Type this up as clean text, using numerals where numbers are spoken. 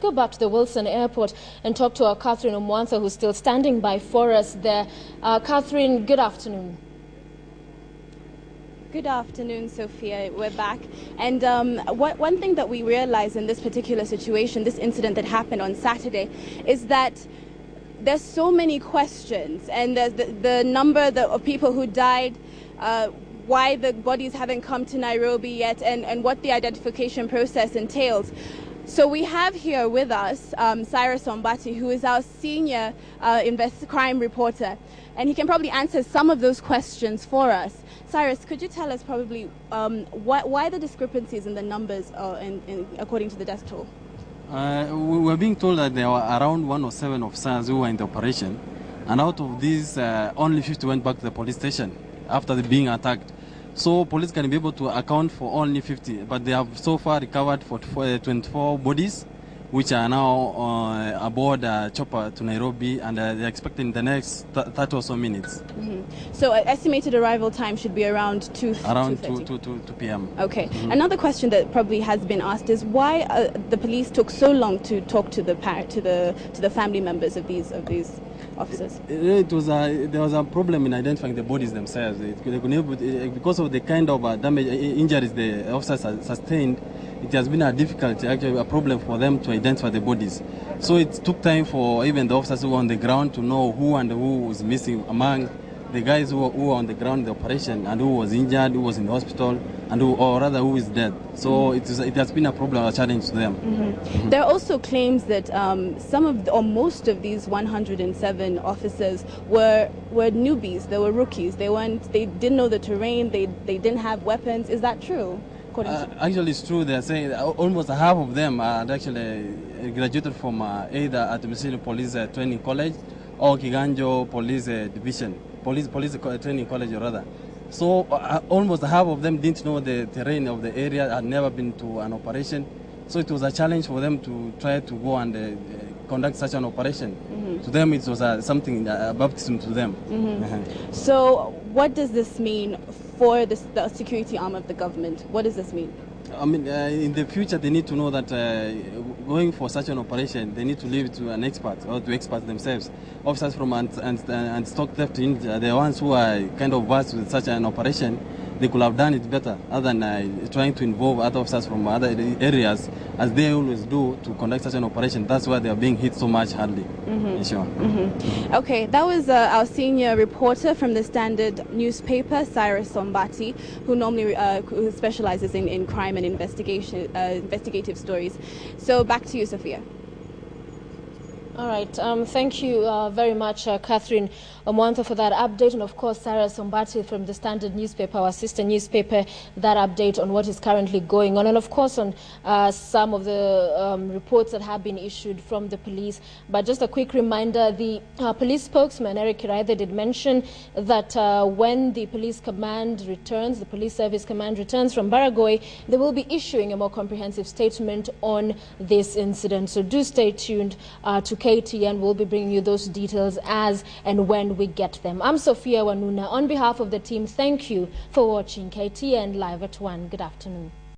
go back to the Wilson Airport and talk to our Catherine Omwantha, who's still standing by for us there. Catherine, good afternoon. Good afternoon, Sophia. We're back. And one thing that we realized in this particular situation, this incident that happened on Saturday, is that there's so many questions, and there's the number of people who died, why the bodies haven't come to Nairobi yet, and what the identification process entails. So we have here with us Cyrus Ombati, who is our senior crime reporter, and he can probably answer some of those questions for us. Cyrus, could you tell us probably why the discrepancies in the numbers according to the death toll? We were being told that there were around 107 officers who were in the operation, and out of these, only 50 went back to the police station after being attacked. So police can be able to account for only 50, but they have so far recovered 24 bodies, which are now aboard a chopper to Nairobi, and they're expecting the next 30 or so minutes. Mm-hmm. So estimated arrival time should be around 2 p.m. Okay. Mm-hmm. Another question that probably has been asked is why the police took so long to talk to the family members of these officers. There was a problem in identifying the bodies themselves. Because of the kind of damage, injuries the officers sustained, it has been actually a problem for them to identify the bodies. So it took time for even the officers who were on the ground to know who and who was missing among the guys who were on the ground in the operation, and who was injured, who was in the hospital, and who is dead. So it has been a problem, a challenge to them. Mm-hmm. Mm-hmm. There are also claims that most of these 107 officers were newbies. They were rookies. They didn't know the terrain. They didn't have weapons. Is that true? Actually, it's true. They're saying almost half of them are actually graduated from either at the Ministry Police Training College or Kiganjo Police Division, Police Training College rather. So almost half of them didn't know the terrain of the area, had never been to an operation. So it was a challenge for them to try to go and conduct such an operation. Mm-hmm. To them, it was something, a baptism to them. Mm-hmm. So what does this mean for the security arm of the government? What does this mean? I mean, in the future, they need to know that going for such an operation, they need to leave it to an expert or to experts themselves. Officers from stock theft unit are the ones who are kind of versed with such an operation. They could have done it better other than trying to involve other officers from other areas, as they always do, to conduct such an operation. That's why they are being hit so much hardly. Mm-hmm. Sure. Mm-hmm. Okay, that was our senior reporter from the Standard newspaper, Cyrus Ombati, who normally who specializes in crime and investigative stories. So back to you, Sophia. All right. Thank you very much, Catherine Omwantha, for that update. And, of course, Cyrus Ombati from the Standard newspaper, our sister newspaper, that update on what is currently going on. And, of course, on some of the reports that have been issued from the police. But just a quick reminder, the police spokesman, Eric Kiraithe, did mention that when the police command returns, the police service command returns from Baragoy, they will be issuing a more comprehensive statement on this incident. So do stay tuned to KTN. We'll be bringing you those details as and when we get them. I'm Sophia Wanuna. On behalf of the team, thank you for watching KTN Live at 1. Good afternoon.